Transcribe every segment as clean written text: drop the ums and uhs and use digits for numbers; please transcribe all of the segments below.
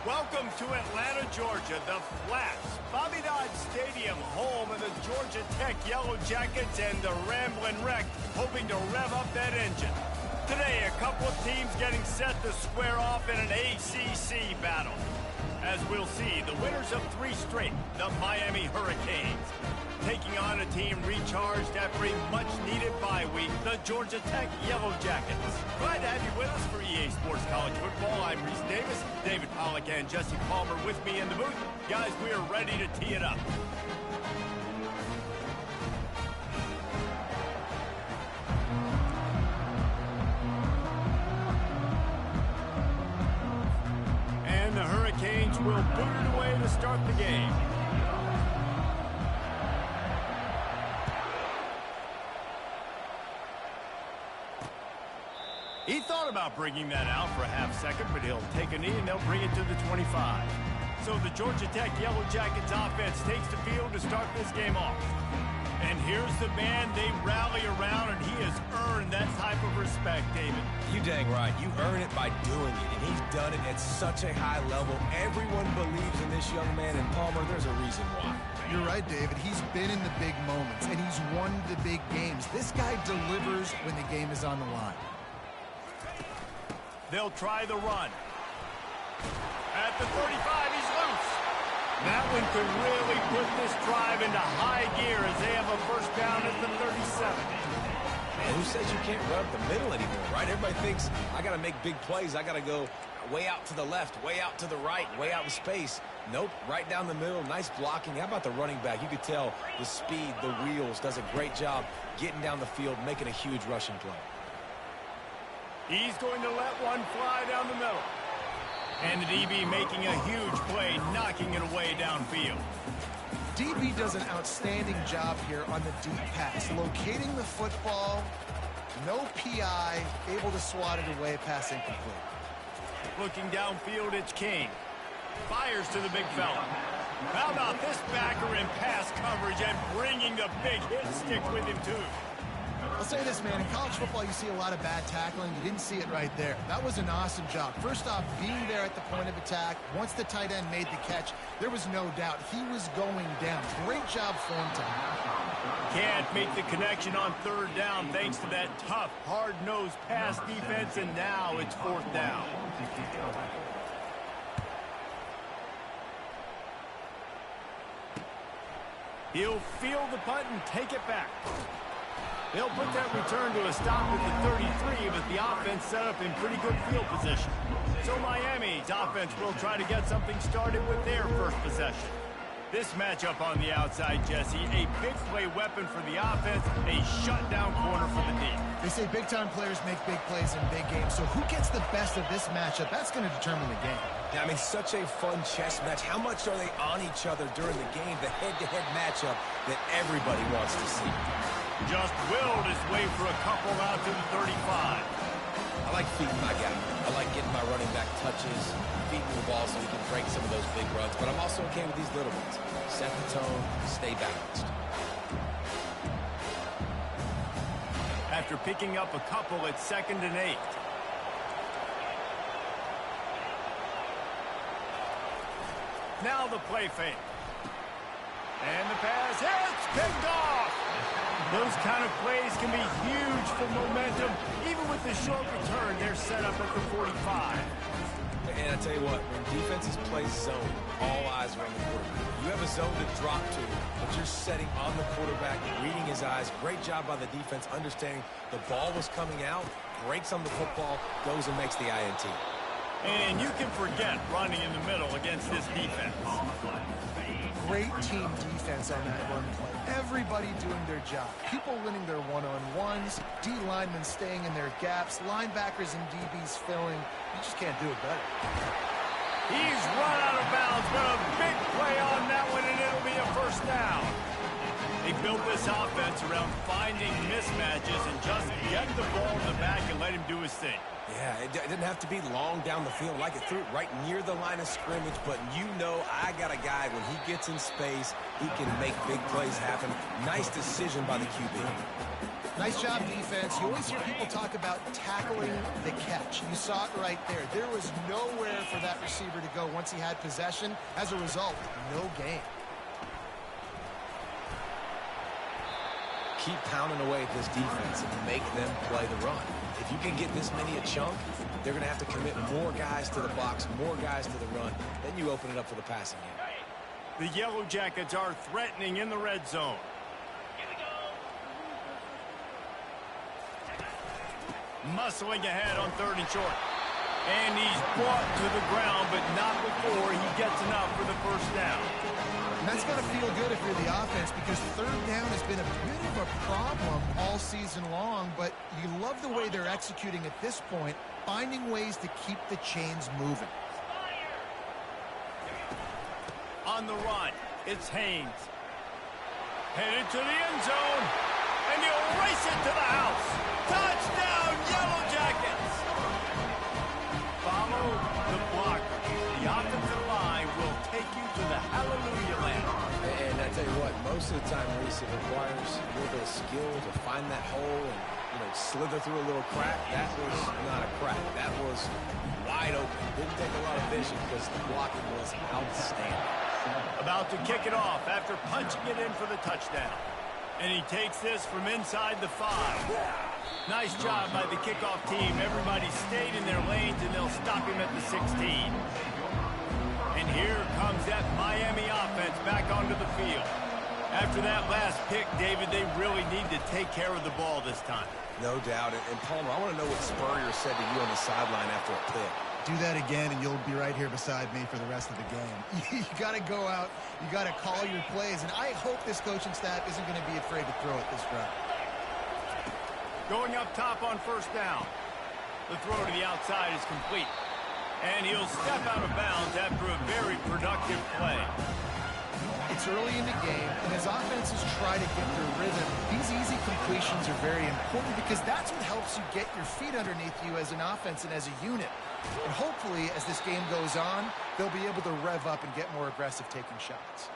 Welcome to Atlanta, Georgia, the Flats, Bobby Dodd Stadium, home of the Georgia Tech Yellow Jackets and the Ramblin' Wreck, hoping to rev up that engine. Today, a couple of teams getting set to square off in an ACC battle. As we'll see, the winners of 3 straight, the Miami Hurricanes, taking on a team recharged after a much-needed bye week, the Georgia Tech Yellow Jackets. Glad to have you with us for EA Sports College Football. I'm Reese Davis, David Pollack and Jesse Palmer with me in the booth. Guys, we are ready to tee it up. And the Hurricanes will boot it away to start the game. He thought about bringing that out for a half second, but he'll take a knee and they'll bring it to the 25. So the Georgia Tech Yellow Jackets offense takes the field to start this game off. And here's the man they rally around, and he has earned that type of respect, David. You dang right. You earn it by doing it, and he's done it at such a high level. Everyone believes in this young man, and Palmer, there's a reason why. You're right, David. He's been in the big moments, and he's won the big games. This guy delivers when the game is on the line. They'll try the run. At the 35, he's loose. That one could really put this drive into high gear as they have a first down at the 37. Man, who says you can't run up the middle anymore, right? Everybody thinks, I got to make big plays. I got to go way out to the left, way out to the right, way out in space. Nope, right down the middle. Nice blocking. How about the running back? You could tell the speed, the wheels, does a great job getting down the field, making a huge rushing play. He's going to let one fly down the middle. And the DB making a huge play, knocking it away downfield. DB does an outstanding job here on the deep pass, locating the football, no PI, able to swat it away, pass incomplete. Looking downfield, it's King. Fires to the big fella. How about this backer in pass coverage and bringing the big hit stick with him, too? I'll say this, man. In college football, you see a lot of bad tackling. You didn't see it right there. That was an awesome job. First off, being there at the point of attack. Once the tight end made the catch, there was no doubt he was going down. Great job for him tonight. Can't make the connection on third down thanks to that tough, hard-nosed pass defense, and now it's 4th down. He'll field the punt and take it back. They'll put that return to a stop at the 33, but the offense set up in pretty good field position. So Miami's offense will try to get something started with their first possession. This matchup on the outside, Jesse, a big play weapon for the offense, a shutdown corner for the D. They say big-time players make big plays in big games, so who gets the best of this matchup? That's going to determine the game. Yeah, I mean, such a fun chess match. How much are they on each other during the game, the head-to-head matchup that everybody wants to see? Just willed his way for a couple out to the 35. I like feeding my guy. I like getting my running back touches, feeding the ball so he can break some of those big runs. But I'm also okay with these little ones. Set the tone, stay balanced. After picking up a couple, it's 2nd and 8. Now the play fake. And the pass hits, picked off. Those kind of plays can be huge for momentum. Even with the short return, they're set up at the 45. And I tell you what, when defenses play zone, all eyes are on the quarterback. You have a zone to drop to, but you're setting on the quarterback, reading his eyes. Great job by the defense, understanding the ball was coming out, breaks on the football, goes and makes the INT. And you can forget running in the middle against this defense. Great team defense on that run play. Everybody doing their job. People winning their one-on-ones, D linemen staying in their gaps, linebackers and DBs filling. You just can't do it better. He's run out of bounds, but a big play on that one, and it'll be a first down. They built this offense around finding mismatches and just get the ball in the back and let him do his thing. Yeah, it didn't have to be long down the field. Like it threw it right near the line of scrimmage, but you know I got a guy, when he gets in space, he can make big plays happen. Nice decision by the QB. Nice job, defense. You always hear people talk about tackling the catch. You saw it right there. There was nowhere for that that receiver to go once he had possession. As a result, no gain. Keep pounding away at this defense and make them play the run. If you can get this many a chunk, they're going to have to commit more guys to the box, more guys to the run. Then you open it up for the passing game. The Yellow Jackets are threatening in the red zone. Muscling ahead on 3rd and short. And he's brought to the ground, but not before he gets enough for the first down. And that's got to feel good if you're the offense, because 3rd down has been a bit of a problem all season long, but you love the way they're executing at this point, finding ways to keep the chains moving. On the run, it's Haynes. Headed to the end zone, and he'll race it to the house. Touchdown, Yellow Jackets! Follow the blocker. The offensive line will take you to the hallelujah land. And I tell you what, most of the time, Reese, it requires a little bit of skill to find that hole and, slither through a little crack. That was not a crack. That was wide open. Didn't take a lot of vision because the blocking was outstanding. About to kick it off after punching it in for the touchdown. And he takes this from inside the 5. Nice job by the kickoff team. Everybody stayed in their lanes, and they'll stop him at the 16. And here comes that Miami offense back onto the field. After that last pick, David, they really need to take care of the ball this time. No doubt. And Palmer, I want to know what Spurrier said to you on the sideline after a pick. Do that again, and you'll be right here beside me for the rest of the game. You got to go out. You got to call your plays, and I hope this coaching staff isn't going to be afraid to throw it this route. Going up top on 1st down. The throw to the outside is complete. And he'll step out of bounds after a very productive play. It's early in the game, and as offenses try to get their rhythm, these easy completions are very important because that's what helps you get your feet underneath you as an offense and as a unit. And hopefully, as this game goes on, they'll be able to rev up and get more aggressive taking shots.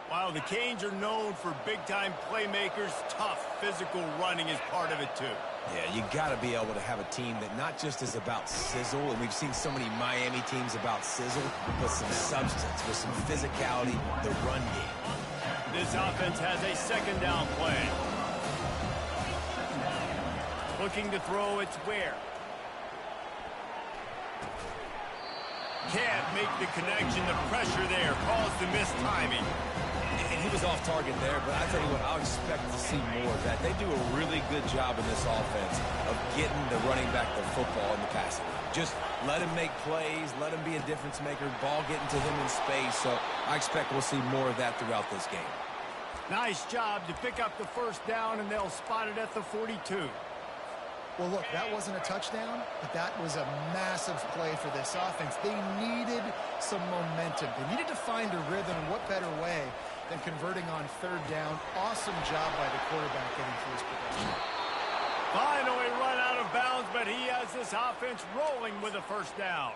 While the Canes are known for big-time playmakers, tough physical running is part of it too. Yeah, you got to be able to have a team that not just is about sizzle, and we've seen so many Miami teams about sizzle, but some substance with some physicality, the run game. This offense has a 2nd down play. Looking to throw, it's Ware. Can't make the connection. The pressure there caused the missed timing. And he was off target there, but I tell you what, I'll expect to see more of that. They do a really good job in this offense of getting the running back the football in the passing game. Just let him make plays, let him be a difference maker, ball getting to him in space. So I expect we'll see more of that throughout this game. Nice job to pick up the 1st down, and they'll spot it at the 42. Well, look, that wasn't a touchdown, but that was a massive play for this offense. They needed some momentum. They needed to find a rhythm, and what better way than converting on 3rd down. Awesome job by the quarterback getting through his progression. Finally run out of bounds, but he has this offense rolling with a 1st down.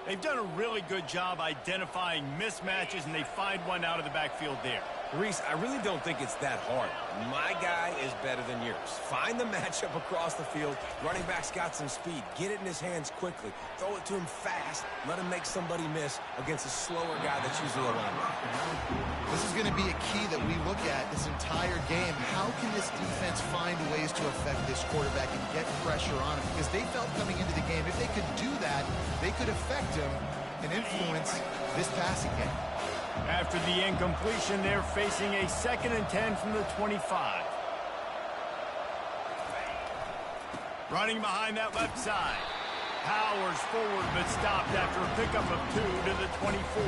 They've done a really good job identifying mismatches, and they find one out of the backfield there. Reese, I really don't think it's that hard. My guy is better than yours. Find the matchup across the field. Running back's got some speed. Get it in his hands quickly. Throw it to him fast. Let him make somebody miss against a slower guy that's usually a linebacker. This is going to be a key that we look at this entire game. How can this defense find ways to affect this quarterback and get pressure on him? Because they felt coming into the game, if they could do that, they could affect him and influence this passing game. After the incompletion, they're facing a 2nd and 10 from the 25. Running behind that left side. Powers forward, but stopped after a pickup of 2 to the 24.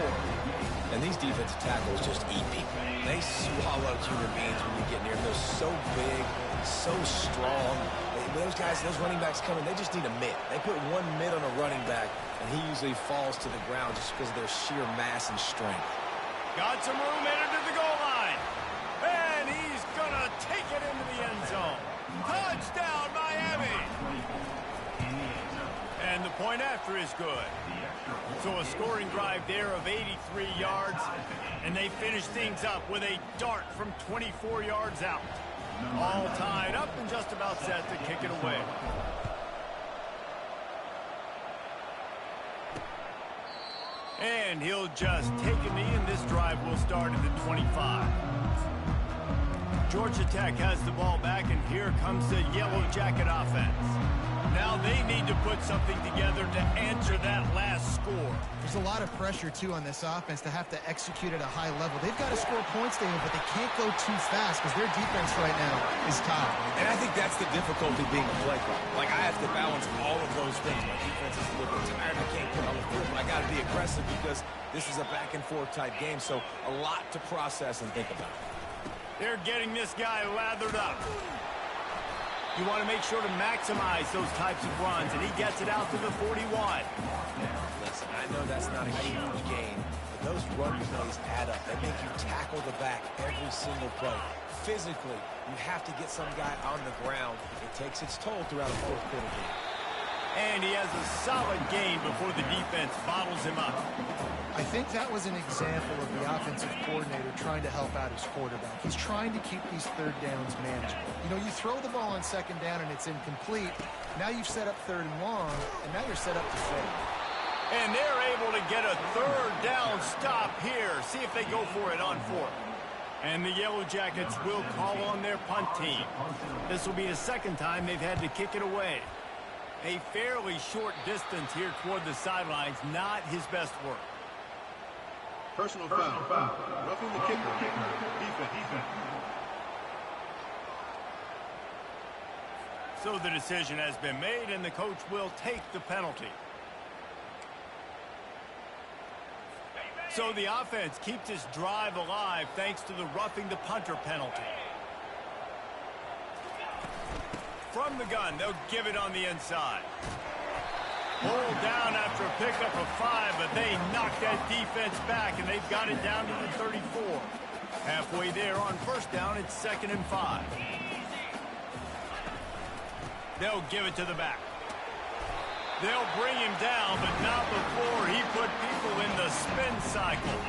And these defensive tackles just eat people. They swallow human beings when you get near them. They're so big, so strong. Those guys, those running backs coming, they just need a mid. They put one mid on a running back, and he usually falls to the ground just because of their sheer mass and strength. Got some room headed to the goal line. And he's going to take it into the end zone. Touchdown, Miami. And the point after is good. So a scoring drive there of 83 yards. And they finish things up with a dart from 24 yards out. All tied up and just about set to kick it away. And he'll just take a knee, and this drive will start at the 25. Georgia Tech has the ball back, and here comes the Yellow Jacket offense. Now they need to put something together to answer that last score. There's a lot of pressure, too, on this offense to have to execute at a high level. They've got to score points, David, but they can't go too fast because their defense right now is top. And I think that's the difficulty being a play caller. Like, I have to balance all of those things. My defense is a little bit tired. I can't put on the field, but I got to be aggressive because this is a back-and-forth type game, so a lot to process and think about. They're getting this guy lathered up. You want to make sure to maximize those types of runs, and he gets it out to the 41. Now, listen, I know that's not a huge gain, but those run plays add up. They make you tackle the back every single play. Physically, you have to get some guy on the ground. It takes its toll throughout a fourth-quarter game. And he has a solid gain before the defense bottles him up. I think that was an example of the offensive coordinator trying to help out his quarterback. He's trying to keep these third downs manageable. You know, you throw the ball on second down and it's incomplete. Now you've set up third and long, and now you're set up to fail. And they're able to get a third down stop here. See if they go for it on fourth. And the Yellow Jackets will call on their punt team. This will be the second time they've had to kick it away. A fairly short distance here toward the sidelines, not his best work. Personal foul. Roughing the kicker. Defense. So the decision has been made, and the coach will take the penalty. So the offense keeps this drive alive thanks to the roughing the punter penalty. From the gun, they'll give it on the inside. Hold down after a pickup of 5, but they knock that defense back, and they've got it down to the 34. Halfway there on first down, it's 2nd and 5. They'll give it to the back. They'll bring him down, but not before he put people in the spin cycle.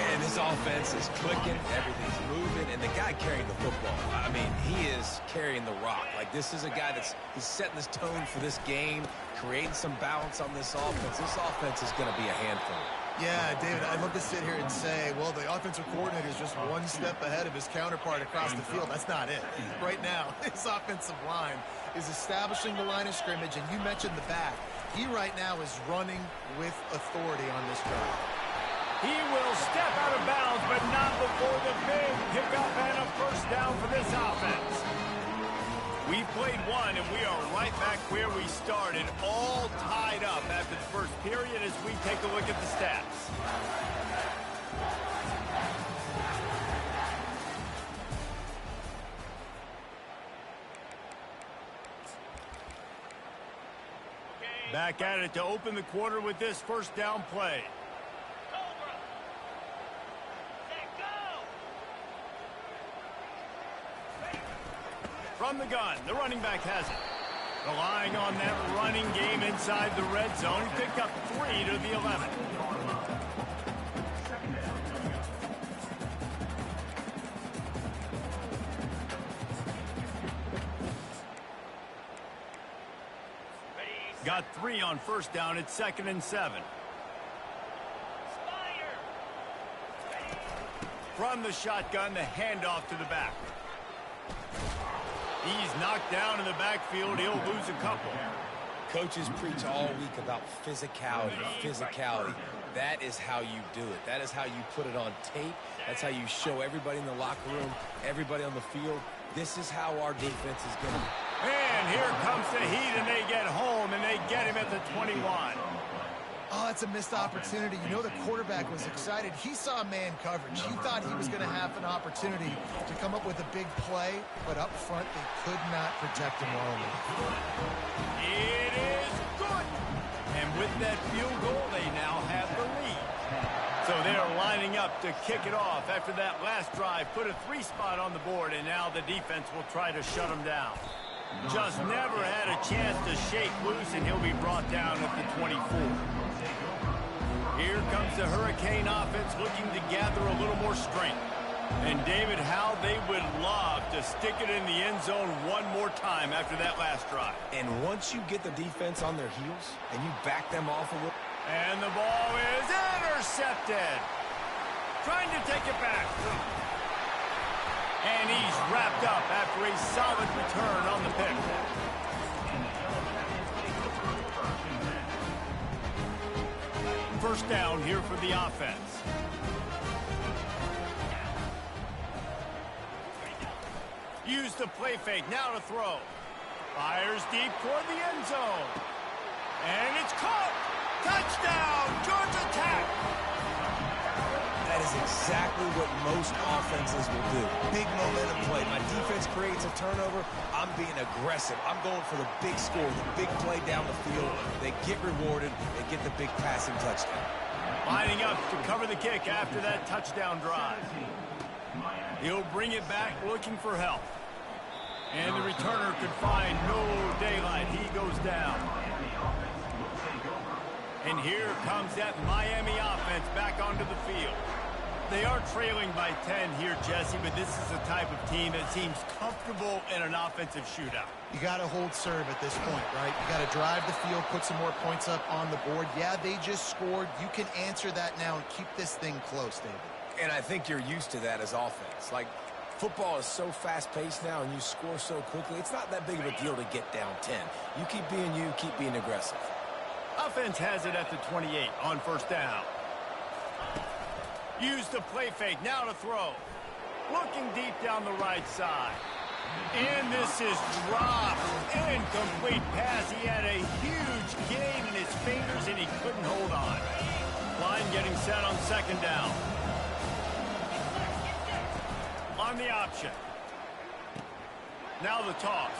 And this offense is clicking, everything's moving, and the guy carrying the football, I mean, he is carrying the rock. Like, this is a guy he's setting this tone for this game, creating some balance on this offense. This offense is going to be a handful. Yeah, David, I'd love to sit here and say, well, the offensive coordinator is just one step ahead of his counterpart across the field. That's not it. Right now, his offensive line is establishing the line of scrimmage, and you mentioned the back. He right now is running with authority on this drive. He will step out of bounds, but not before the big pickup and a first down for this offense. We played one, and we are right back where we started, all tied up after the first period as we take a look at the stats. Back at it to open the quarter with this first down play. From the gun, the running back has it. Relying on that running game inside the red zone. He picked up 3 to the 11. Got 3 on first down. It's 2nd and 7. From the shotgun, the handoff to the back. He's knocked down in the backfield. He'll lose a couple. Coaches preach all week about physicality. That is how you do it. That is how you put it on tape. That's how you show everybody in the locker room, everybody on the field. This is how our defense is going to be. And here comes the heat, and they get home, and they get him at the 21. Oh, that's a missed opportunity. You know the quarterback was excited. He saw man coverage. He thought he was going to have an opportunity to come up with a big play, but up front they could not protect him well enough. It is good. And with that field goal, they now have the lead. So they're lining up to kick it off after that last drive. Put a 3 spot on the board, and now the defense will try to shut them down. Just never had a chance to shake loose, and he'll be brought down at the 24. Here comes the Hurricane offense looking to gather a little more strength. And David, how they would love to stick it in the end zone one more time after that last drive. And once you get the defense on their heels and you back them off a little, And the ball is intercepted. Trying to take it back. And he's wrapped up after a solid return on the pick. First down here for the offense. Use the play fake, now to throw. Fires deep toward the end zone. And it's caught. Touchdown, Georgia Tech. That is exactly what most offenses will do. Big momentum play. My defense creates a turnover. I'm being aggressive. I'm going for the big score, the big play down the field. They get rewarded. They get the big passing touchdown. Lining up to cover the kick after that touchdown drive. He'll bring it back looking for help. And the returner could find no daylight. He goes down. And here comes that Miami offense back onto the field. They are trailing by 10 here, Jesse, but this is the type of team that seems comfortable in an offensive shootout. You got to hold serve at this point, right? You got to drive the field, put some more points up on the board. Yeah, they just scored. You can answer that now and keep this thing close, David. And I think you're used to that as offense. Like, football is so fast-paced now and you score so quickly, it's not that big of a deal to get down 10. You keep being aggressive. Offense has it at the 28 on first down. Use the play fake, now to throw. Looking deep down the right side. And this is dropped. Incomplete pass. He had a huge gain in his fingers and he couldn't hold on. Line getting set on second down. On the option. Now the toss.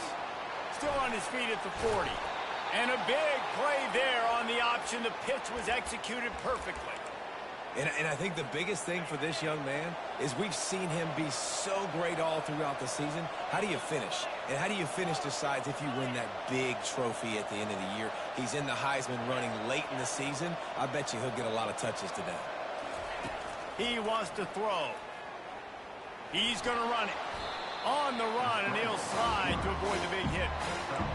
Still on his feet at the 40. And a big play there on the option. The pitch was executed perfectly. And I think the biggest thing for this young man is we've seen him be so great all throughout the season. How do you finish? And how do you finish decides if you win that big trophy at the end of the year. He's in the Heisman running late in the season. I bet you he'll get a lot of touches today. He wants to throw. He's going to run it. On the run, and he'll slide to avoid the big hit.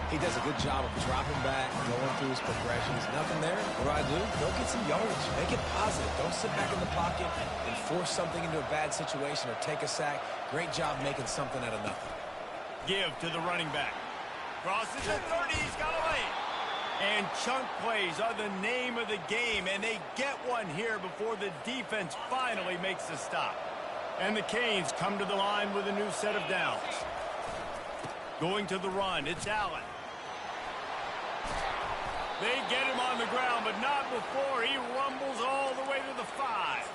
He does a good job of dropping back, going through his progressions. Nothing there. What do I do? Go get some yardage. Make it positive. Don't sit back in the pocket and force something into a bad situation or take a sack. Great job making something out of nothing. Give to the running back. Crosses the 30. He's got a lane. And chunk plays are the name of the game, and they get one here before the defense finally makes the stop. And the Canes come to the line with a new set of downs. Going to the run, it's Allen. They get him on the ground, but not before he rumbles all the way to the 5.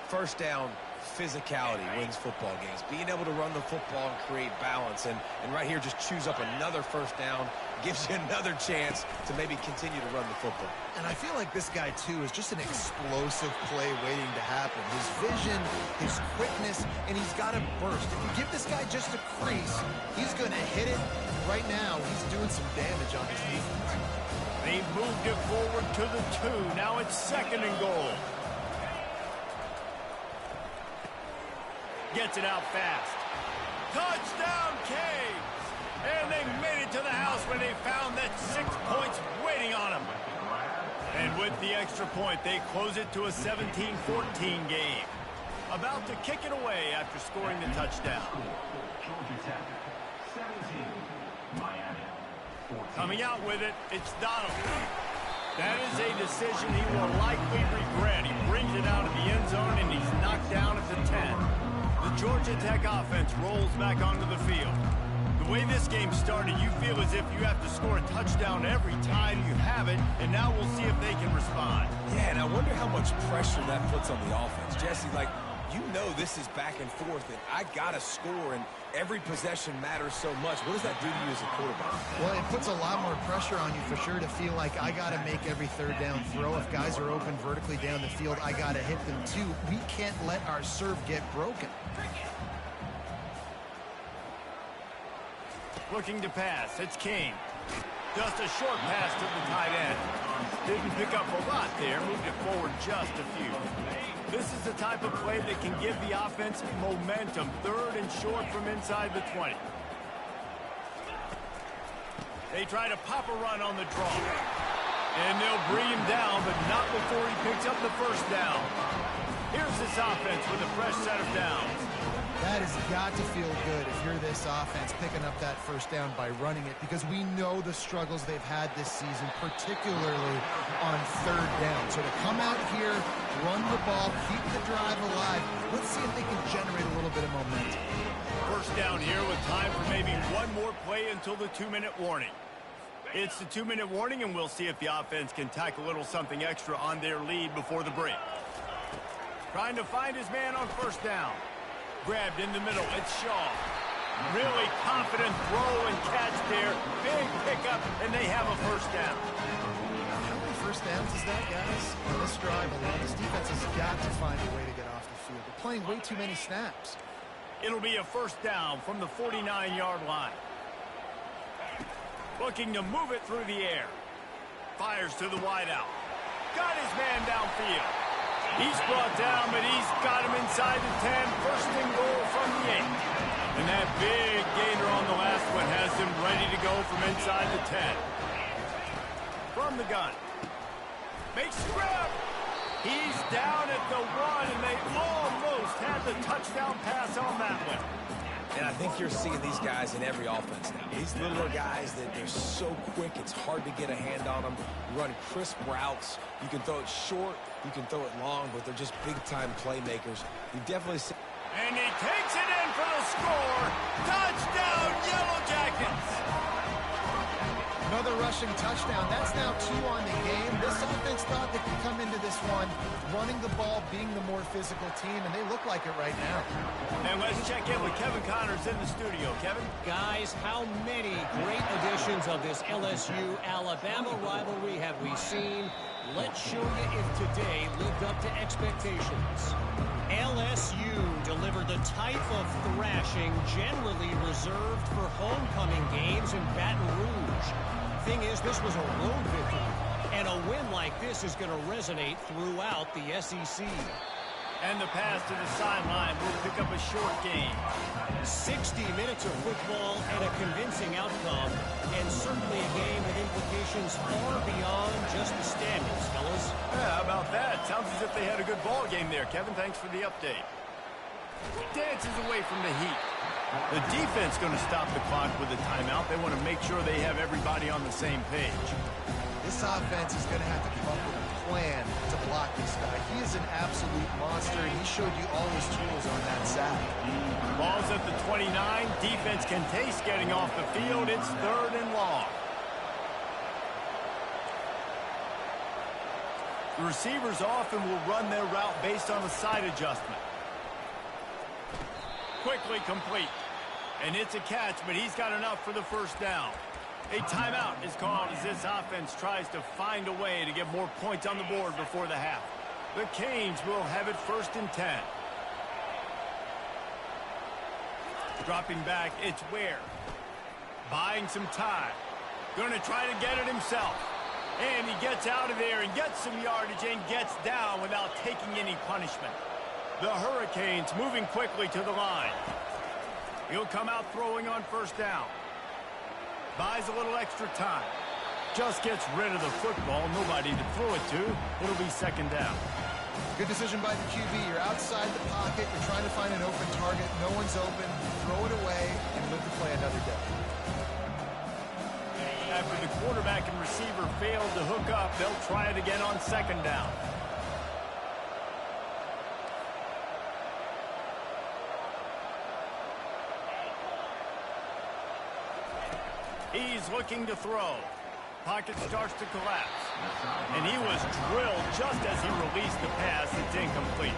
First down, physicality wins football games. Being able to run the football and create balance. And right here, just choose up another first down. Gives you another chance to maybe continue to run the football. And I feel like this guy, too, is just an explosive play waiting to happen. His vision, his quickness, and he's got a burst. If you give this guy just a crease, he's going to hit it. Right now, he's doing some damage on his defense. They moved it forward to the 2. Now it's second and goal. Gets it out fast. Touchdown, Canes! And they made it to the house when they found that 6 points waiting on them. And with the extra point, they close it to a 17-14 game. About to kick it away after scoring the touchdown. Coming out with it, it's Donald. That is a decision he will likely regret. He brings it out of the end zone, and he's knocked down at the 10. The Georgia Tech offense rolls back onto the field. The way this game started, you feel as if you have to score a touchdown every time you have it, and now we'll see if they can respond. Yeah, and I wonder how much pressure that puts on the offense. Jesse, like, you know this is back and forth, and I got to score, and every possession matters so much. What does that do to you as a quarterback? Well, it puts a lot more pressure on you for sure to feel like I got to make every third down throw. If guys are open vertically down the field, I got to hit them too. We can't let our serve get broken. Looking to pass, it's King. Just a short pass to the tight end. Didn't pick up a lot there, moved it forward just a few. This is the type of play that can give the offense momentum. Third and short from inside the 20. They try to pop a run on the draw. And they'll bring him down, but not before he picks up the first down. Here's this offense with a fresh set of downs. That has got to feel good if you're this offense picking up that first down by running it, because we know the struggles they've had this season, particularly on third down. So to come out here, run the ball, keep the drive alive, let's see if they can generate a little bit of momentum. First down here with time for maybe one more play until the 2-minute warning. It's the 2-minute warning, and we'll see if the offense can tack a little something extra on their lead before the break. Trying to find his man on first down. Grabbed in the middle, it's Shaw. Really confident throw and catch there. Big pickup, and they have a first down. How many first downs is that, guys? On this drive alone, this defense has got to find a way to get off the field. They're playing way too many snaps. It'll be a first down from the 49-yard line. Looking to move it through the air. Fires to the wideout. Got his man downfield. He's brought down, but he's got him inside the 10. First and goal from the 8. And that big gainer on the last one has him ready to go from inside the 10. From the gun. Makes the grab. He's down at the 1, and they almost had the touchdown pass on that one. And I think you're seeing these guys in every offense now. These littler guys, that they're so quick, it's hard to get a hand on them. Run crisp routes. You can throw it short, you can throw it long, but they're just big-time playmakers. You definitely see. And he takes it in for the score. Touchdown, Yellow Jackets. Another rushing touchdown. That's now 2 on the game. This offense thought they could come into this one running the ball, being the more physical team, and they look like it right now. And let's check in with Kevin Connors in the studio. Kevin? Guys, how many great editions of this LSU-Alabama rivalry have we seen? Let's show you if today lived up to expectations. LSU delivered the type of thrashing generally reserved for homecoming games in Baton Rouge. Thing is, this was a road victory, and a win like this is going to resonate throughout the SEC. And the pass to the sideline will pick up a short gain. 60 minutes of football and a convincing outcome, and certainly a game with implications far beyond just the standings, fellas. Yeah, how about that? Sounds as if they had a good ball game there. Kevin, thanks for the update. Dances away from the heat. The defense going to stop the clock with a timeout. They want to make sure they have everybody on the same page. This offense is going to have to come up with a plan to block this guy. He is an absolute monster, and he showed you all his tools on that sack. Ball's at the 29. Defense can taste getting off the field. It's 3rd and long. The receivers often will run their route based on a side adjustment. Quickly complete. And it's a catch, but he's got enough for the first down. A timeout is called as this offense tries to find a way to get more points on the board before the half. The Canes will have it 1st and 10. Dropping back, it's Ware. Buying some time. Going to try to get it himself. And he gets out of there and gets some yardage and gets down without taking any punishment. The Hurricanes moving quickly to the line. He'll come out throwing on first down. Buys a little extra time. Just gets rid of the football. Nobody to throw it to. It'll be 2nd down. Good decision by the QB. You're outside the pocket. You're trying to find an open target. No one's open. Throw it away and live to play another day. After the quarterback and receiver failed to hook up, they'll try it again on 2nd down. He's looking to throw. Pocket starts to collapse. And he was drilled just as he released the pass. It's incomplete.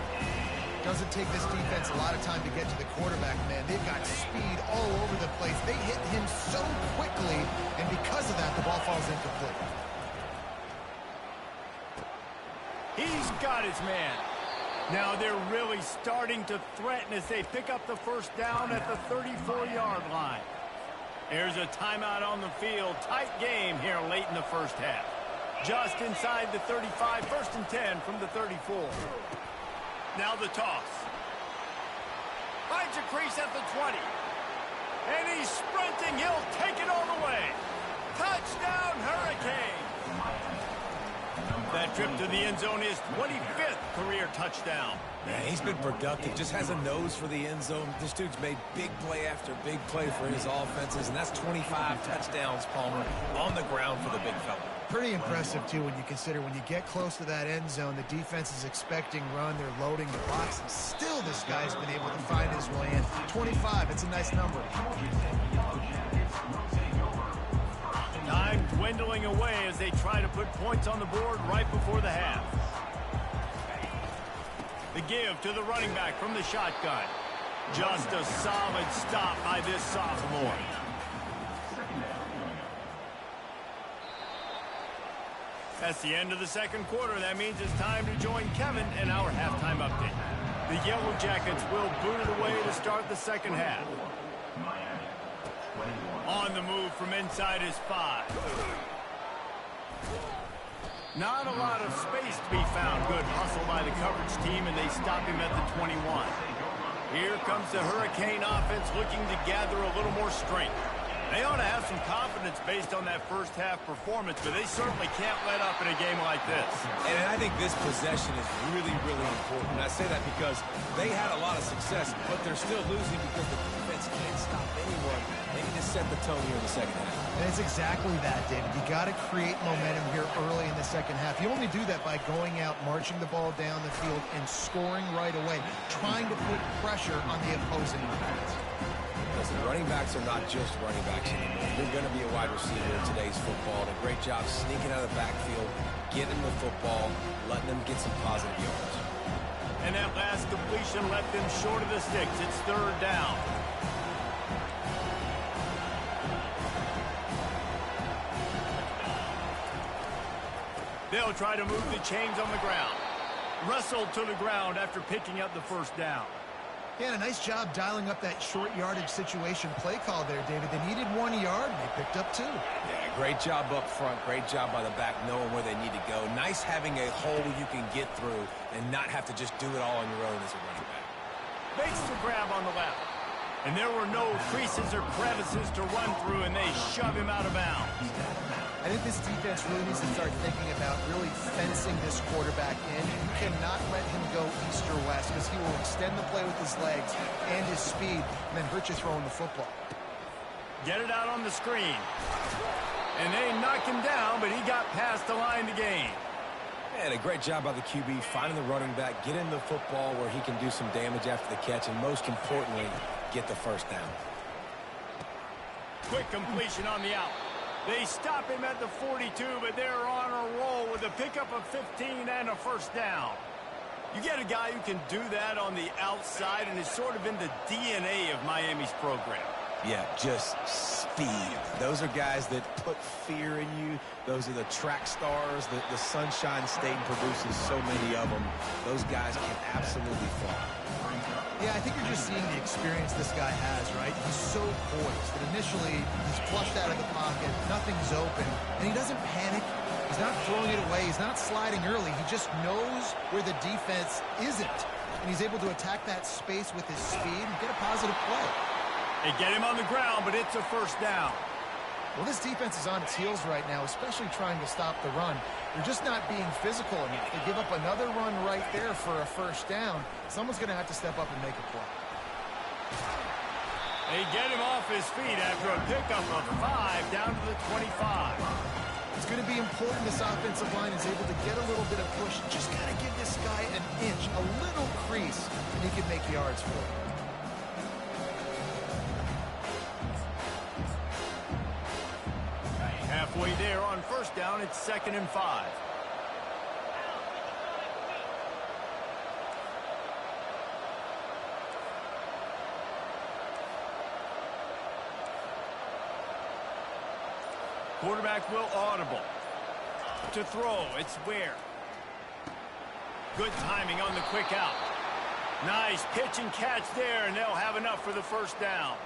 Doesn't take this defense a lot of time to get to the quarterback, man. They've got speed all over the place. They hit him so quickly, and because of that, the ball falls incomplete. He's got his man. Now they're really starting to threaten as they pick up the first down at the 34-yard line. There's a timeout on the field. Tight game here late in the first half. Just inside the 35, 1st and 10 from the 34. Now the toss. Finds a crease at the 20. And he's sprinting. He'll take it all the way. Touchdown, Hurricane. That trip to the end zone is 25th career touchdown. Man, he's been productive, just has a nose for the end zone. This dude's made big play after big play for his offenses, and that's 25 touchdowns, Palmer, on the ground for the big fella. Pretty impressive, too, when you consider when you get close to that end zone, the defense is expecting run, they're loading the box, and still this guy's been able to find his way in. 25, it's a nice number. Time dwindling away as they try to put points on the board right before the half. The give to the running back from the shotgun. Just a solid stop by this sophomore. That's the end of the second quarter. That means it's time to join Kevin in our halftime update. The Yellow Jackets will boot it away to start the second half. On the move from inside his 5. Not a lot of space to be found. Good hustle by the coverage team, and they stop him at the 21. Here comes the Hurricane offense looking to gather a little more strength. They ought to have some confidence based on that first half performance, but they certainly can't let up in a game like this. And I think this possession is really, really important. I say that because they had a lot of success, but they're still losing because the defense can't stop anyone. They need to set the tone here in the second half. And it's exactly that, David. You got to create momentum here early in the second half. You only do that by going out, marching the ball down the field, and scoring right away, trying to put pressure on the opposing defense. Listen, running backs are not just running backs anymore. You're going to be a wide receiver in today's football. And a great job sneaking out of the backfield, getting the football, letting them get some positive yards. And that last completion left them short of the sticks. It's third down. They'll try to move the chains on the ground. Wrestled to the ground after picking up the first down. Yeah, a nice job dialing up that short yardage situation play call there, David. They needed 1 yard, and they picked up 2. Yeah, great job up front. Great job by the back knowing where they need to go. Nice having a hole you can get through and not have to just do it all on your own as a running back. Makes the grab on the left. And there were no creases or crevices to run through, and they shove him out of bounds. I think this defense really needs to start thinking about really fencing this quarterback in. You cannot let him go east or west because he will extend the play with his legs and his speed and then hurt you throwing the football. Get it out on the screen. And they knock him down, but he got past the line to gain. And a great job by the QB finding the running back, getting the football where he can do some damage after the catch, and most importantly, get the first down. Quick completion on the out. They stop him at the 42, but they're on a roll with a pickup of 15 and a first down. You get a guy who can do that on the outside, and it's sort of in the DNA of Miami's program. Yeah, just speed. Those are guys that put fear in you. Those are the track stars that the Sunshine State produces so many of them. Those guys can absolutely fly. Yeah, I think you're just seeing the experience this guy has, right? He's so poised that initially he's flushed out of the pocket, nothing's open, and he doesn't panic. He's not throwing it away. He's not sliding early. He just knows where the defense isn't, and he's able to attack that space with his speed and get a positive play. They get him on the ground, but it's a first down. Well, this defense is on its heels right now, especially trying to stop the run. They're just not being physical enough. They give up another run right there for a first down. Someone's going to have to step up and make a play. They get him off his feet after a pickup of 5 down to the 25. It's going to be important this offensive line is able to get a little bit of push. Just got to give this guy an inch, a little crease, and he can make yards for it. Halfway there on first down, it's 2nd and 5. Quarterback will audible. To throw, it's Ware. Good timing on the quick out. Nice pitch and catch there, and they'll have enough for the first down.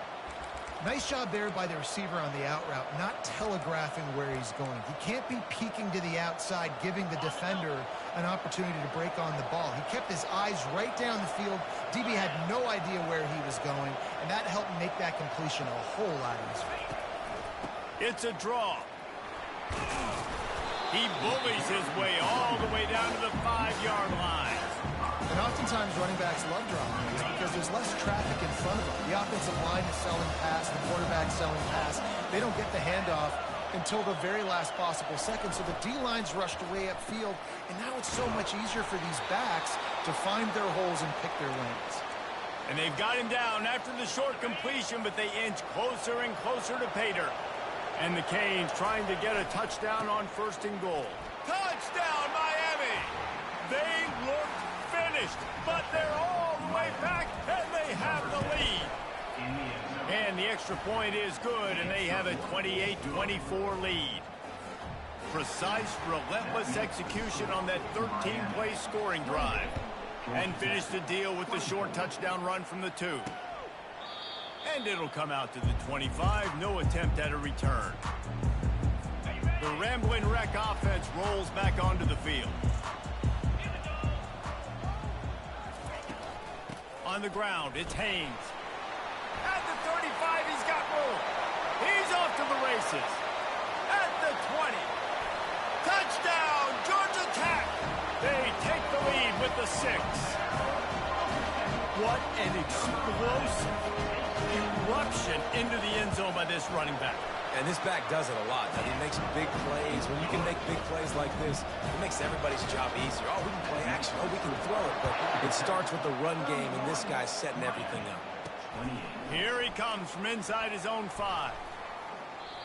Nice job there by the receiver on the out route, not telegraphing where he's going. He can't be peeking to the outside, giving the defender an opportunity to break on the ball. He kept his eyes right down the field. DB had no idea where he was going, and that helped make that completion a whole lot easier. It's a draw. He bullies his way all the way down to the 5-yard line. And oftentimes running backs love dropping these because there's less traffic in front of them. The offensive line is selling pass, the quarterback's selling pass. They don't get the handoff until the very last possible second. So the D-line's rushed away upfield, and now it's so much easier for these backs to find their holes and pick their lanes. And they've got him down after the short completion, but they inch closer and closer to Pater. And the Canes trying to get a touchdown on 1st and goal. Touchdown, Miami! They look finished, but they're all the way back, and they have the lead. And the extra point is good, and they have a 28-24 lead. Precise, relentless execution on that 13-play scoring drive. And finish the deal with the short touchdown run from the 2. And it'll come out to the 25. No attempt at a return. The Ramblin' Wreck offense rolls back onto the field. On the ground, it's Haynes. At the 35, he's got room. He's off to the races. At the 20. Touchdown, Georgia Tech. They take the lead with the 6. What an explosive eruption into the end zone by this running back. And this back does it a lot. I mean, he makes big plays. When you can make big plays like this, it makes everybody's job easier. Oh, we can play action. Oh, we can throw it. But it starts with the run game, and this guy's setting everything up. Here he comes from inside his own 5.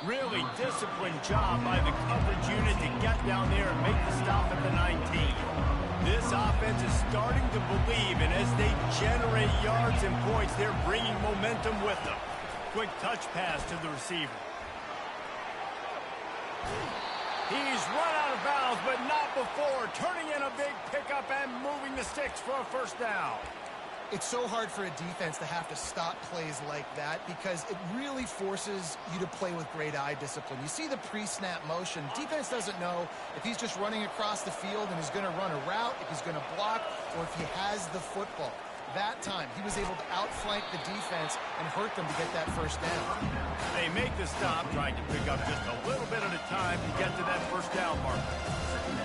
Really disciplined job by the coverage unit to get down there and make the stop at the 19. This offense is starting to believe, and as they generate yards and points, they're bringing momentum with them. Quick touch pass to the receiver. He's run out of bounds, but not before, turning in a big pickup and moving the sticks for a 1st down. It's so hard for a defense to have to stop plays like that because it really forces you to play with great eye discipline. You see the pre-snap motion. Defense doesn't know if he's just running across the field and is going to run a route, if he's going to block, or if he has the football. That time, he was able to outflank the defense and hurt them to get that 1st down. They make the stop, trying to pick up just a little bit at a time to get to that 1st down mark.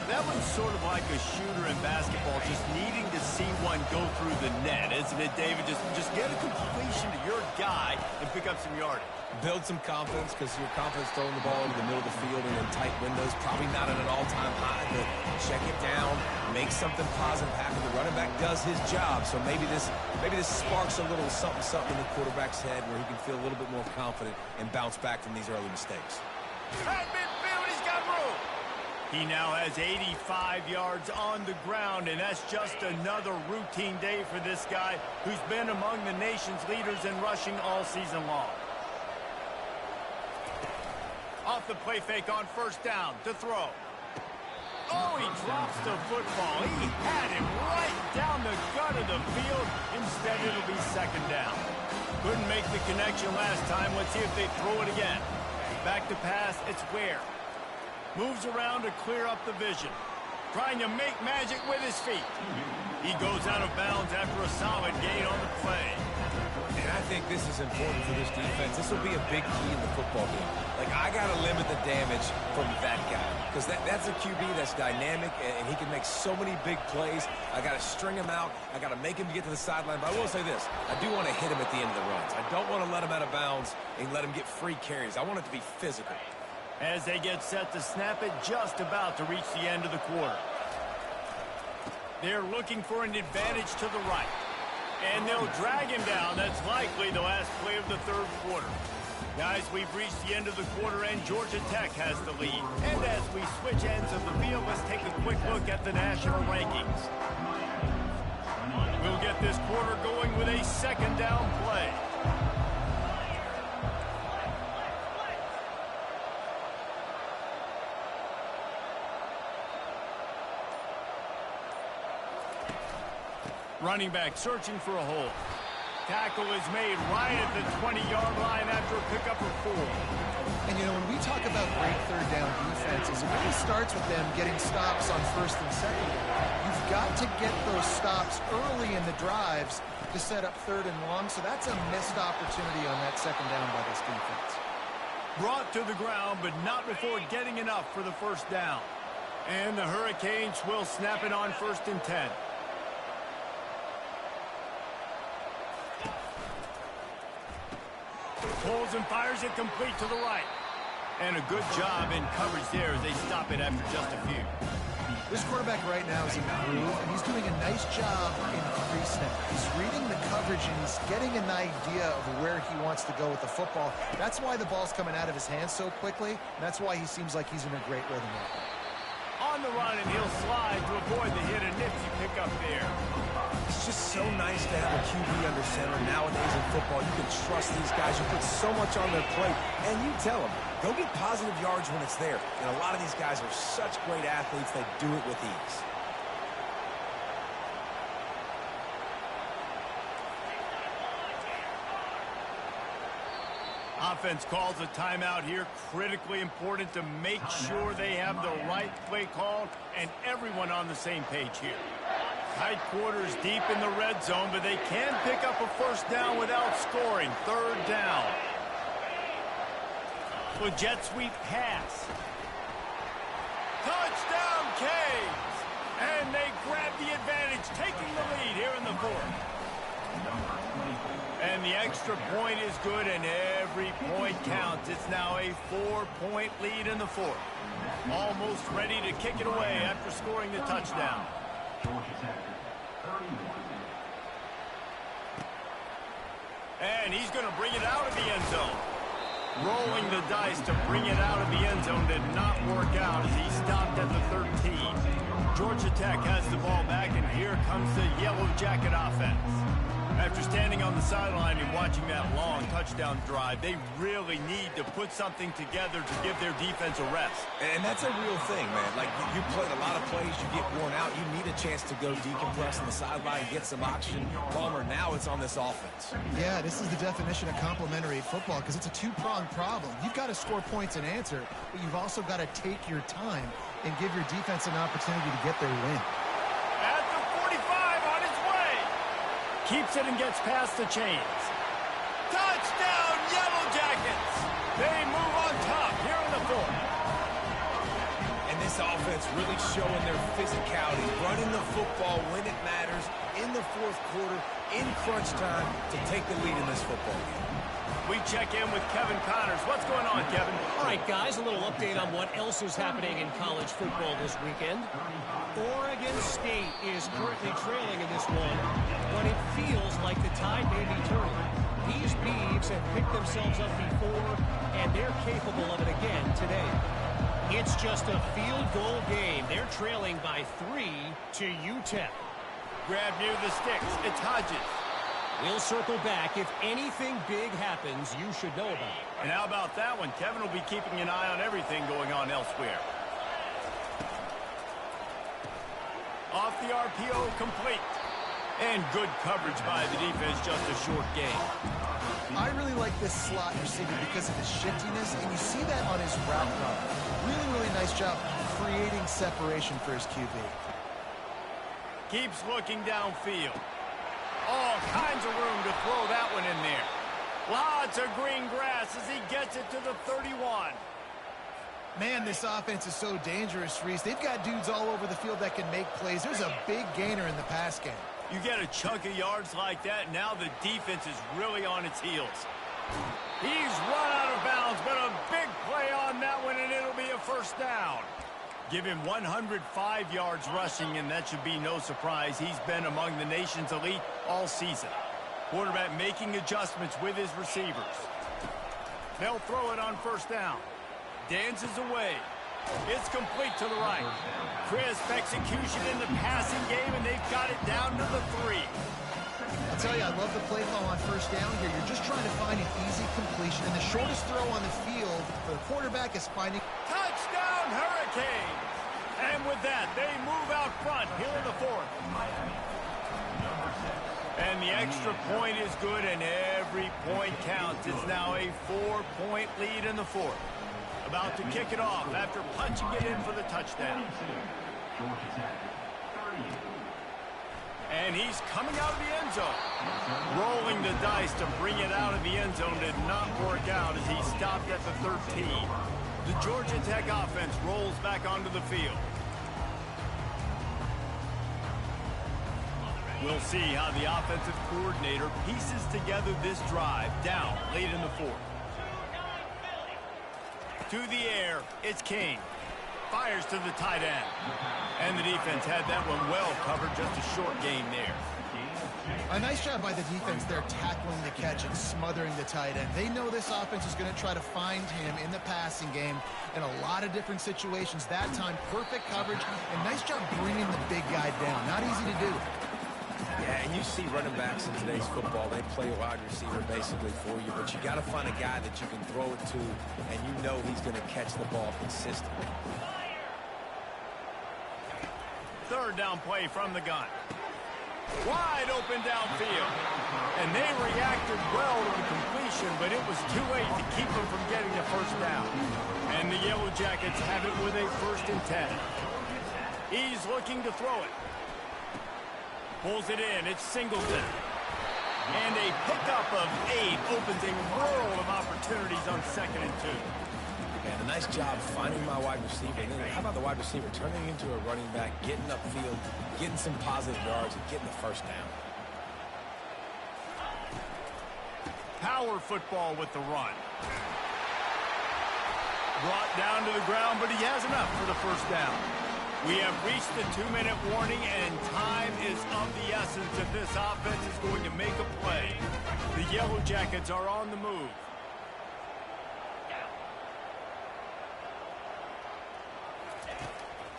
That one's sort of like a shooter in basketball, just needing to see one go through the net, isn't it, David? Just get a completion to your guy and pick up some yardage. Build some confidence, because your confidence throwing the ball into the middle of the field and in tight windows, probably not at an all-time high, but check it down, make something positive happen. The running back does his job, so maybe this sparks a little something in the quarterback's head where he can feel a little bit more confident and bounce back from these early mistakes. At midfield, he's got room. He now has 85 yards on the ground, and that's just another routine day for this guy who's been among the nation's leaders in rushing all season long. Off the play fake on 1st down to throw. Oh, he drops the football. He had him right down the gut of the field. Instead, it'll be 2nd down. Couldn't make the connection last time. Let's see if they throw it again. Back to pass, it's Ware. Moves around to clear up the vision. Trying to make magic with his feet. He goes out of bounds after a solid gain on the play. And I think this is important for this defense. This will be a big key in the football game. Like, I got to limit the damage from that guy. Because that's a QB that's dynamic, and he can make so many big plays. I got to string him out. I got to make him get to the sideline. But I will say this. I do want to hit him at the end of the runs. I don't want to let him out of bounds and let him get free carries. I want it to be physical. As they get set to snap it, just about to reach the end of the quarter. They're looking for an advantage to the right. And they'll drag him down. That's likely the last play of the 3rd quarter. Guys, we've reached the end of the quarter, and Georgia Tech has the lead. And as we switch ends of the field, let's take a quick look at the national rankings. We'll get this quarter going with a 2nd down play. Running back searching for a hole. Tackle is made right at the 20-yard line after a pickup of 4. And, you know, when we talk about great 3rd down defenses, it really starts with them getting stops on 1st and 2nd. You've got to get those stops early in the drives to set up 3rd and long, so that's a missed opportunity on that 2nd down by this defense. Brought to the ground, but not before getting enough for the 1st down. And the Hurricanes will snap it on 1st and 10. Pulls and fires it complete to the right. And a good job in coverage there as they stop it after just a few. This quarterback right now is in the groove, and he's doing a nice job in crease now. He's reading the coverage, and he's getting an idea of where he wants to go with the football. That's why the ball's coming out of his hands so quickly, and that's why he seems like he's in a great rhythm right now. On the run, and he'll slide to avoid the hit. A nifty pickup there. It's just so nice to have a QB under center. Nowadays in football, you can trust these guys. You put so much on their plate, and you tell them, go get positive yards when it's there. And a lot of these guys are such great athletes, they do it with ease. Offense calls a timeout here. Critically important to make sure they have the right play called and everyone on the same page here. Tight quarters deep in the red zone, but they can pick up a first down without scoring. 3rd down. With jet sweep pass. Touchdown, Canes! And they grab the advantage, taking the lead here in the 4th. And the extra point is good, and every point counts. It's now a 4-point lead in the 4th. Almost ready to kick it away after scoring the touchdown. And he's going to bring it out of the end zone. Rolling the dice to bring it out of the end zone did not work out as he stopped at the 13. Georgia Tech has the ball back, and here comes the Yellow Jacket offense. After standing on the sideline and watching that long touchdown drive, they really need to put something together to give their defense a rest. And that's a real thing, man. Like, you played a lot of plays, you get worn out, you need a chance to go decompress on the sideline, get some oxygen. Palmer, now it's on this offense. Yeah, this is the definition of complementary football because it's a two-pronged problem. You've got to score points and answer, but you've also got to take your time and give your defense an opportunity to get their win. At the 45 on its way. Keeps it and gets past the chains. Touchdown, Yellow Jackets! They move on top here in the 4th. And this offense really showing their physicality, running the football when it matters, in the 4th quarter, in crunch time, to take the lead in this football game. We check in with Kevin Connors. What's going on, Kevin? All right, guys, a little update on what else is happening in college football this weekend. Oregon State is currently trailing in this one, but it feels like the tide may be turning. These Beavs have picked themselves up before, and they're capable of it again today. It's just a field goal game. They're trailing by 3 to UTEP. Grab near the sticks. It's Hodges. We'll circle back. If anything big happens, you should know about it. And how about that one? Kevin will be keeping an eye on everything going on elsewhere. Off the RPO, complete. And good coverage by the defense, just a short game. I really like this slot receiver because of his shiftiness, and you see that on his route run. Really nice job creating separation for his QB. Keeps looking downfield. All kinds of room to throw that one in there. Lots of green grass as he gets it to the 31. Man, this offense is so dangerous, Reese. They've got dudes all over the field that can make plays. There's a big gainer in the pass game. You get a chunk of yards like that, now the defense is really on its heels. He's run out of bounds, but a big play on that one, and it'll be a first down. Give him 105 yards rushing, and that should be no surprise. He's been among the nation's elite all season. Quarterback making adjustments with his receivers. They'll throw it on first down. Dances away. It's complete to the right. Crisp execution in the passing game, and they've got it down to the 3. I'll tell you, I love the play call on first down here. You're just trying to find an easy completion, and the shortest throw on the field for the quarterback is finding... Touchdown, Hurricanes! And with that, they move out front here in the 4th. And the extra point is good, and every point counts. It's now a 4-point lead in the 4th. About to kick it off after punching it in for the touchdown. And he's coming out of the end zone. Rolling the dice to bring it out of the end zone did not work out as he stopped at the 13. The Georgia Tech offense rolls back onto the field. We'll see how the offensive coordinator pieces together this drive down late in the fourth. To the air, it's King. Fires to the tight end. And the defense had that one well covered, just a short gain there. A nice job by the defense there tackling the catch and smothering the tight end. They know this offense is going to try to find him in the passing game in a lot of different situations. That time, perfect coverage, and nice job bringing the big guy down. Not easy to do. Yeah, and you see running backs in today's football, they play wide receiver basically for you, but you got to find a guy that you can throw it to, and you know he's going to catch the ball consistently. Third down play from the gun. Wide open downfield. And they reacted well to the completion, but it was too late to keep them from getting the first down. And the Yellow Jackets have it with a 1st and 10. He's looking to throw it. Pulls it in. It's Singleton. And a pickup of 8 opens a world of opportunities on 2nd and 2. And a nice job finding my wide receiver. And then how about the wide receiver turning into a running back, getting upfield, getting some positive yards, and getting the first down. Power football with the run. Brought down to the ground, but he has enough for the first down. We have reached the 2-minute warning, and time is of the essence if this offense is going to make a play. The Yellow Jackets are on the move.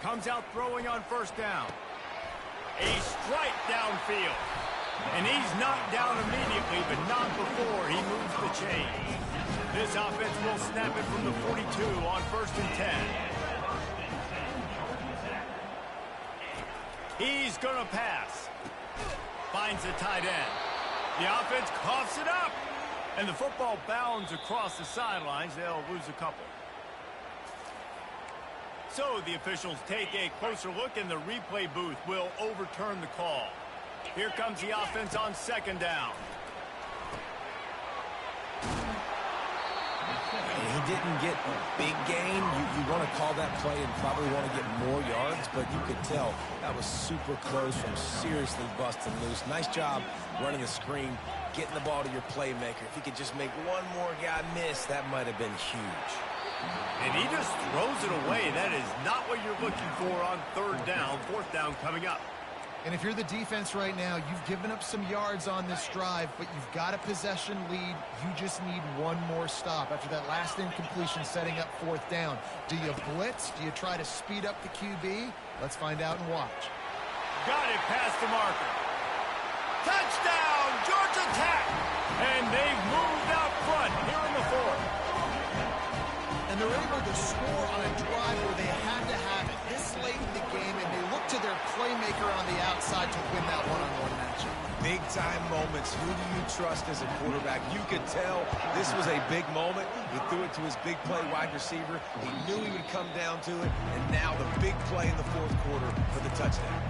Comes out throwing on 1st down. A strike downfield. And he's knocked down immediately, but not before he moves the chains. This offense will snap it from the 42 on 1st and 10. He's going to pass. Finds the tight end. The offense coughs it up. And the football bounds across the sidelines. They'll lose a couple. So the officials take a closer look, and the replay booth will overturn the call. Here comes the offense on 2nd down. He didn't get a big gain. You want to call that play and probably want to get more yards, but you could tell that was super close from seriously busting loose. Nice job running the screen, getting the ball to your playmaker. If he could just make one more guy miss, that might have been huge. And he just throws it away. That is not what you're looking for on 3rd down. 4th down coming up. And if you're the defense right now, you've given up some yards on this drive, but you've got a possession lead. You just need one more stop after that last incompletion setting up 4th down. Do you blitz? Do you try to speed up the QB? Let's find out and watch. Got it past the marker. Touchdown, Georgia Tech! And they've moved out front here in the 4th. And they're able to score on a drive where they had to have it this late in the game, and they look to their playmaker on the outside to win that one-on-one matchup. Big-time moments. Who do you trust as a quarterback? You could tell this was a big moment. He threw it to his big play wide receiver. He knew he would come down to it, and now the big play in the 4th quarter for the touchdown.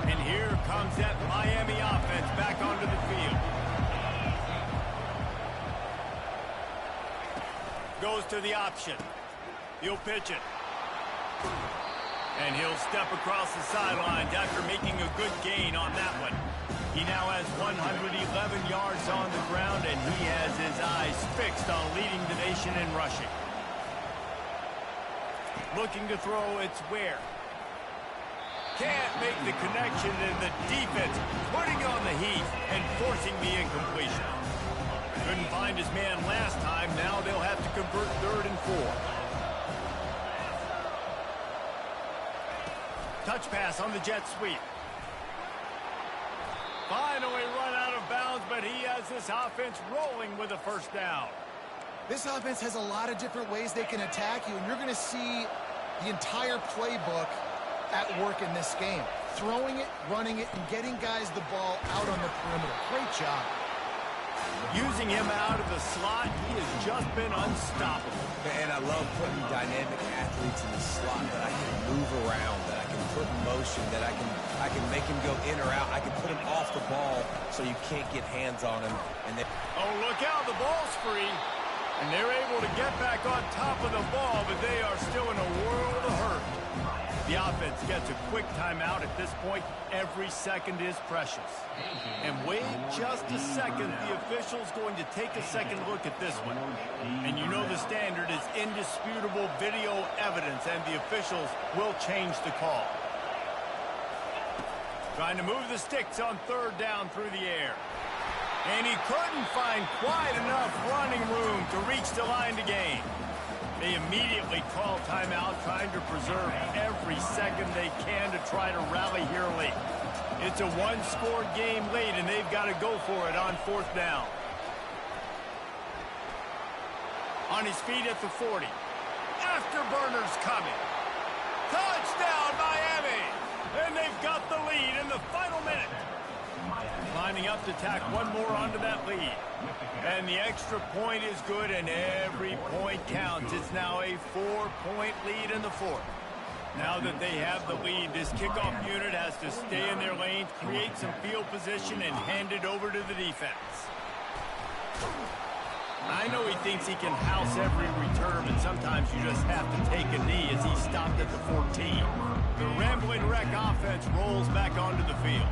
And here comes that Miami offense back onto the field. Goes to the option. He'll pitch it. And he'll step across the sidelines after making a good gain on that one. He now has 111 yards on the ground, and he has his eyes fixed on leading the nation in rushing. Looking to throw, it's Ware. Can't make the connection, and the defense putting on the heat and forcing the incompletion. Couldn't find his man last time. Now they'll have to convert 3rd and 4. Touch pass on the jet sweep. Finally run out of bounds, but he has this offense rolling with a 1st down. This offense has a lot of different ways they can attack you, and you're going to see the entire playbook at work in this game. Throwing it, running it, and getting guys the ball out on the perimeter. Great job. Using him out of the slot, he has just been unstoppable. And I love putting dynamic athletes in the slot that I can move around, that I can put in motion, that I can make him go in or out. I can put him off the ball so you can't get hands on him. And oh, look out, the ball's free. And they're able to get back on top of the ball, but they are still in a world of hurt. The offense gets a quick timeout. At this point, every second is precious. And wait just a second. The official's going to take a second look at this one. And you know the standard is indisputable video evidence, and the officials will change the call. Trying to move the sticks on third down through the air. And he couldn't find quite enough running room to reach the line to gain. They immediately call timeout, trying to preserve every second they can to try to rally here late. It's a one-score game late, and they've got to go for it on fourth down. On his feet at the 40. Afterburner's coming. Touchdown, Miami! And they've got the lead in the final minute. Lining up to tack one more onto that lead. And the extra point is good, and every point counts. It's now a 4-point lead in the fourth. Now that they have the lead, this kickoff unit has to stay in their lanes, create some field position, and hand it over to the defense. I know he thinks he can house every return, but sometimes you just have to take a knee as he stopped at the 14. The Ramblin' Wreck offense rolls back onto the field.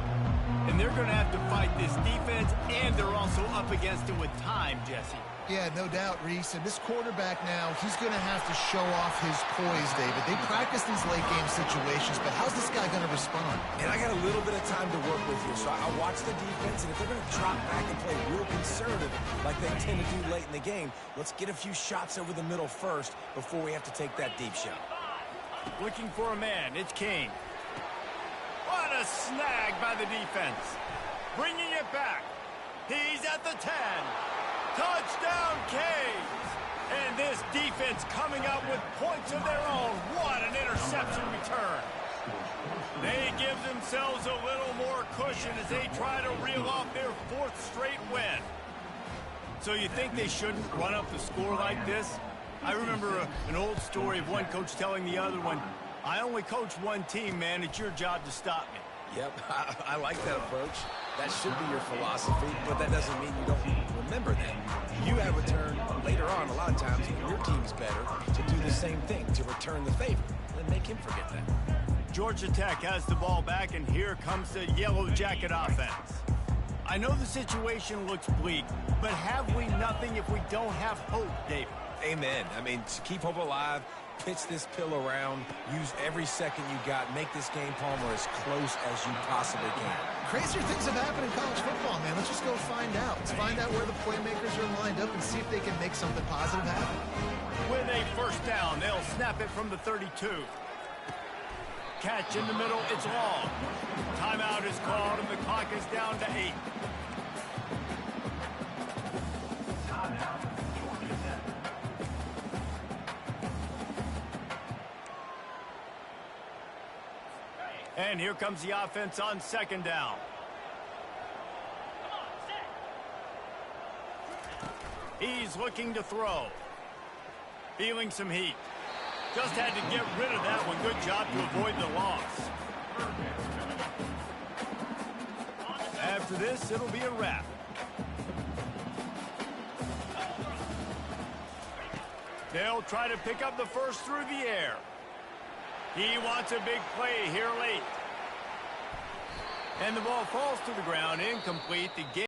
And they're going to have to fight this defense, and they're also up against it with time, Jesse. Yeah, no doubt, Reese. And this quarterback now, he's going to have to show off his poise, David. They practice these late-game situations, but how's this guy going to respond? And I got a little bit of time to work with here, so I watch the defense, and if they're going to drop back and play real conservative like they tend to do late in the game, let's get a few shots over the middle first before we have to take that deep shot. Looking for a man, it's Kane. What a snag by the defense. Bringing it back. He's at the 10. Touchdown, Canes. And this defense coming up with points of their own. What an interception return. They give themselves a little more cushion as they try to reel off their fourth straight win. So you think they shouldn't run up the score like this? I remember an old story of one coach telling the other one, I only coach one team, man. It's your job to stop me. Yep, I like that approach. That should be your philosophy, but that doesn't mean you don't remember that. You have a turn later on, a lot of times, when your team's better, to do the same thing, to return the favor, and make him forget that. Georgia Tech has the ball back, and here comes the Yellow Jacket offense. I know the situation looks bleak, but have we nothing if we don't have hope, David? Amen. I mean, to keep hope alive, pitch this pill around, use every second you got, make this game, Palmer, as close as you possibly can. Crazier things have happened in college football, man. Let's just go find out. Let's find out where the playmakers are lined up and see if they can make something positive happen. With a first down, they'll snap it from the 32. Catch in the middle, it's long. Timeout is called, and the clock is down to 8. And here comes the offense on second down. He's looking to throw. Feeling some heat. Just had to get rid of that one. Good job to avoid the loss. After this, it'll be a wrap. They'll try to pick up the first through the air. He wants a big play here late. And the ball falls to the ground, incomplete. The game